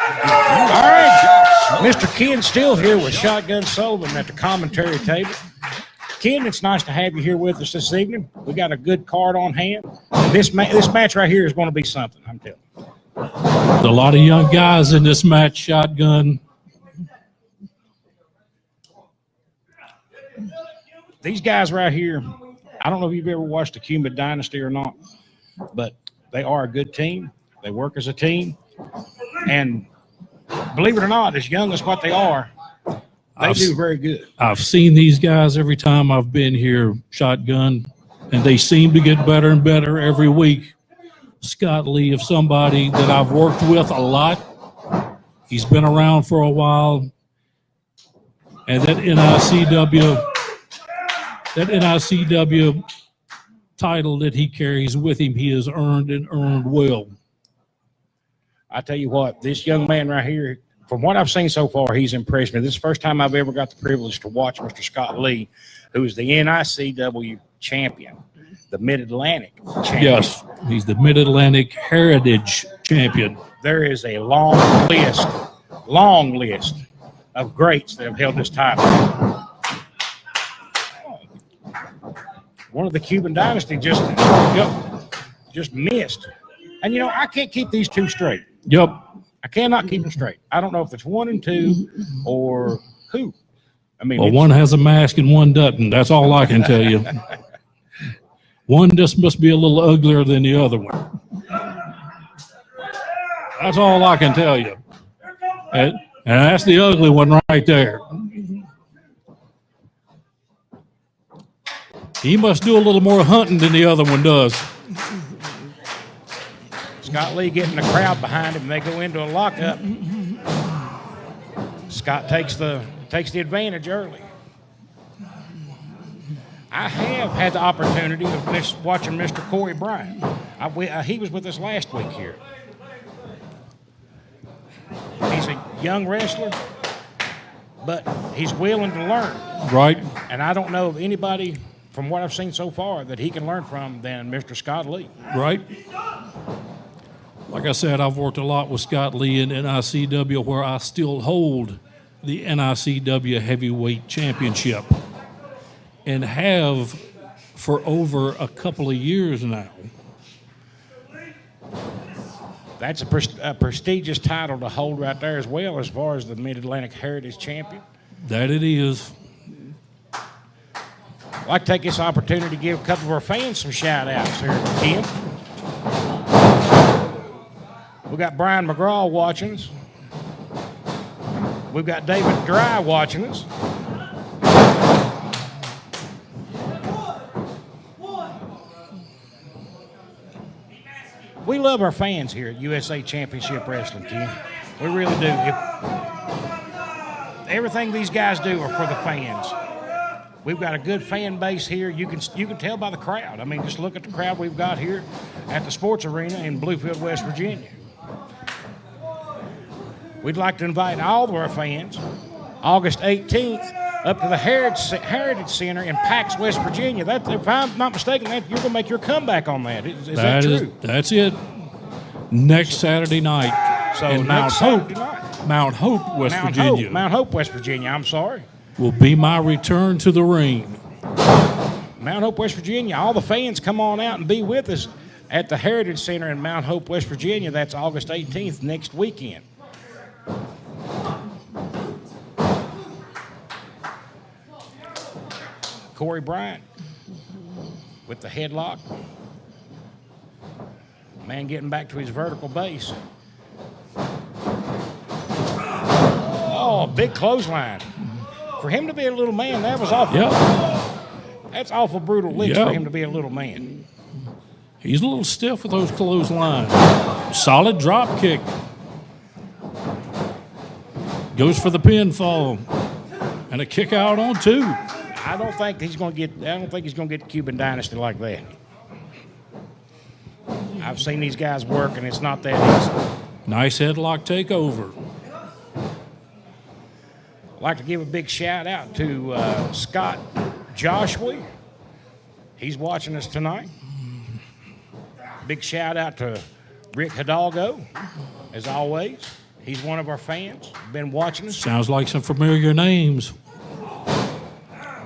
All right, Mr. Ken still here with Shotgun Sullivan at the commentary table. Ken, it's nice to have you here with us this evening. We got a good card on hand. This match right here is going to be something, I'm telling you. A lot of young guys in this match, Shotgun. These guys right here, I don't know if you've ever watched the Cuban Dynasty or not, but they are a good team. They work as a team. And believe it or not, as young as what they are, they do very good. I've seen these guys every time I've been here, Shotgun, and they seem to get better and better every week. Scott Lee, if somebody that I've worked with a lot, he's been around for a while, and that NICW title that he carries with him, he has earned and earned well. I tell you what, this young man right here, from what I've seen so far, he's impressed me. This is the first time I've ever got the privilege to watch Mr. Scott Lee, who is the NICW champion, the Mid-Atlantic champion. Yes, he's the Mid-Atlantic Heritage champion. There is a long list of greats that have held this title. One of the Cuban Dynasty just missed. And, you know, I can't keep these two straight. Yep. I cannot keep them straight. I don't know if it's 1 and 2 or who. I mean, well, one has a mask and one doesn't. That's all I can tell you. One just must be a little uglier than the other one. That's all I can tell you. And that's the ugly one right there. He must do a little more hunting than the other one does. Scott Lee getting the crowd behind him. They go into a lockup. Scott takes the advantage early. I have had the opportunity of watching Mr. Corey Bryant. He was with us last week here. He's a young wrestler, but he's willing to learn. Right. And I don't know of anybody, from what I've seen so far, that he can learn from than Mr. Scott Lee. Right. Like I said, I've worked a lot with Scott Lee in NICW, where I still hold the NICW Heavyweight Championship and have for over a couple of years now. That's a prestigious title to hold right there as well, as far as the Mid-Atlantic Heritage Champion. That it is. I'd like to take this opportunity to give a couple of our fans some shout-outs here, Ken. We got Brian McGraw watching us. We've got David Dry watching us. We love our fans here at USA Championship Wrestling, Ken. We really do. Everything these guys do are for the fans. We've got a good fan base here. You can tell by the crowd. I mean, just look at the crowd we've got here at the sports arena in Bluefield, West Virginia. We'd like to invite all of our fans August 18th up to the Heritage Center in Pax, West Virginia. If I'm not mistaken, you're going to make your comeback on that. Is that true? That's it. Next Saturday night in Mount Hope, West Virginia. Mount Hope, West Virginia. I'm sorry. Will be my return to the ring. Mount Hope, West Virginia. All the fans come on out and be with us at the Heritage Center in Mount Hope, West Virginia. That's August 18th, next weekend. Corey Bryant with the headlock. Man getting back to his vertical base. Oh, big clothesline. For him to be a little man, that was awful. Yep. That's awful brutal licks for him to be a little man. He's a little stiff with those clotheslines. Solid drop kick. Goes for the pinfall. And a kick out on 2. I don't think he's going to get the Cuban Dynasty like that. I've seen these guys work, and it's not that easy. Nice headlock takeover. I'd like to give a big shout out to Scott Joshua. He's watching us tonight. Big shout out to Rick Hidalgo, as always. He's one of our fans. Been watching us. Sounds like some familiar names.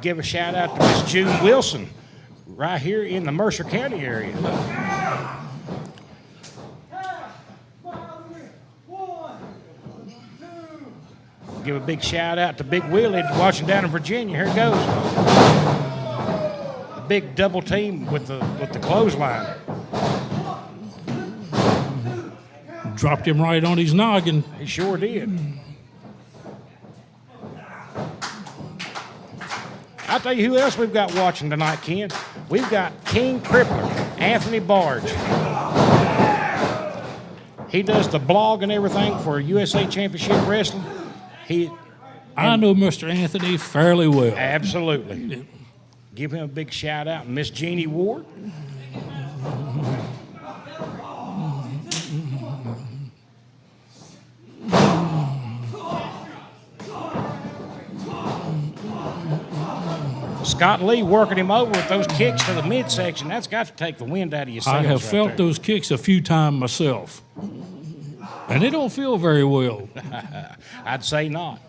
Give a shout out to Miss June Wilson, right here in the Mercer County area. Give a big shout out to Big Willie watching down in Virginia. Here it goes. A big double team with the clothesline. Dropped him right on his noggin. He sure did. I'll tell you who else we've got watching tonight, Ken. We've got King Crippler, Anthony Barge. He does the blog and everything for USA Championship Wrestling. I know Mr. Anthony fairly well. Absolutely. Give him a big shout out. Miss Jeannie Ward. Scott Lee working him over with those kicks to the midsection. That's got to take the wind out of your sails. I have right felt there. those kicks a few times myself. And they don't feel very well. I'd say not.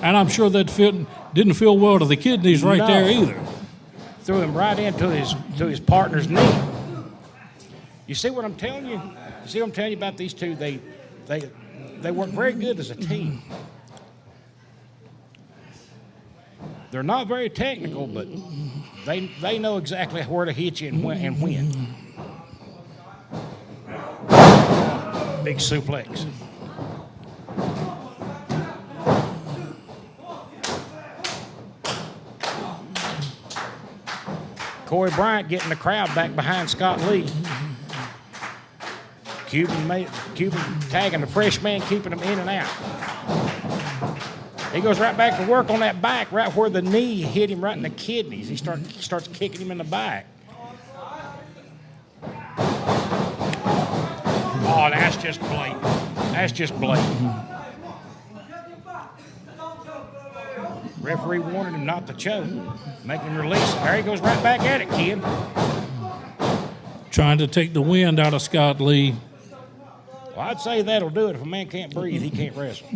And I'm sure that didn't feel well to the kidneys right No. there either. Threw him right into his partner's knee. You see what I'm telling you? You see what I'm telling you about these two? They work very good as a team. They're not very technical, but they know exactly where to hit you and when. Big suplex. Corey Bryant getting the crowd back behind Scott Lee. Cuban tagging the fresh man, keeping him in and out. He goes right back to work on that back, right where the knee hit him right in the kidneys. He starts kicking him in the back. Oh, that's just blatant. That's just blatant. Referee warning him not to choke, making him release it. There he goes right back at it, kid. Trying to take the wind out of Scott Lee. Well, I'd say that'll do it. If a man can't breathe, he can't wrestle.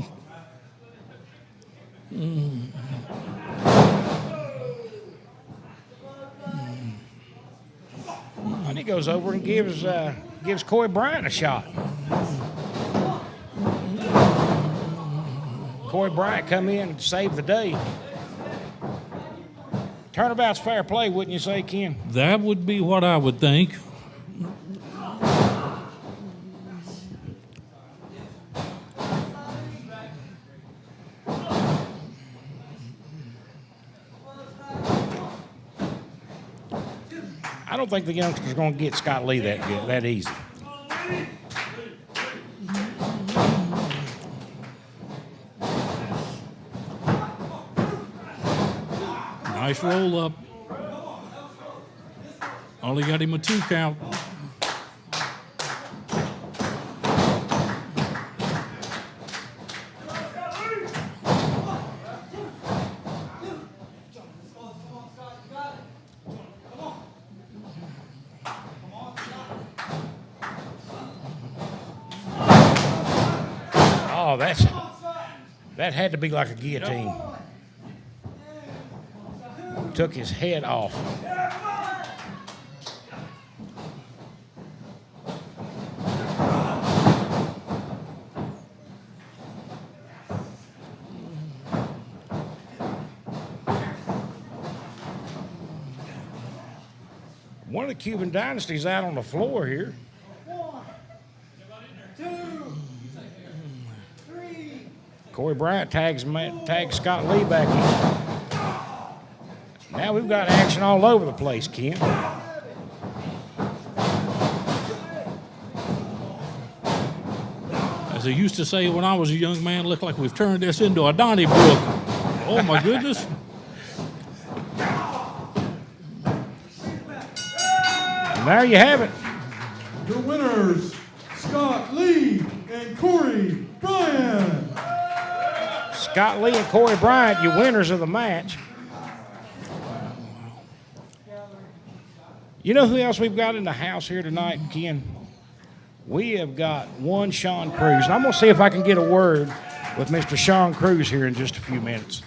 And he goes over and gives Corey Bryant a shot. Corey Bryant come in and save the day. Turnabout's fair play, wouldn't you say, Ken? That would be what I would think. I don't think the youngster's going to get Scott Lee that easy. Nice roll up. Only got him a 2 count. Oh, that had to be like a guillotine. Took his head off. One of the Cuban Dynasty's out on the floor here. 1, 2, 3. Corey Bryant tags Scott Lee back in. Now we've got action all over the place, Ken. As they used to say when I was a young man, looked like we've turned this into a Donnybrook. Oh my goodness. And there you have it. The winners, Scott Lee and Corey Bryant. Scott Lee and Corey Bryant, you winners of the match. You know who else we've got in the house here tonight, Ken? We have got one Sean Cruz. And I'm going to see if I can get a word with Mr. Sean Cruz here in just a few minutes.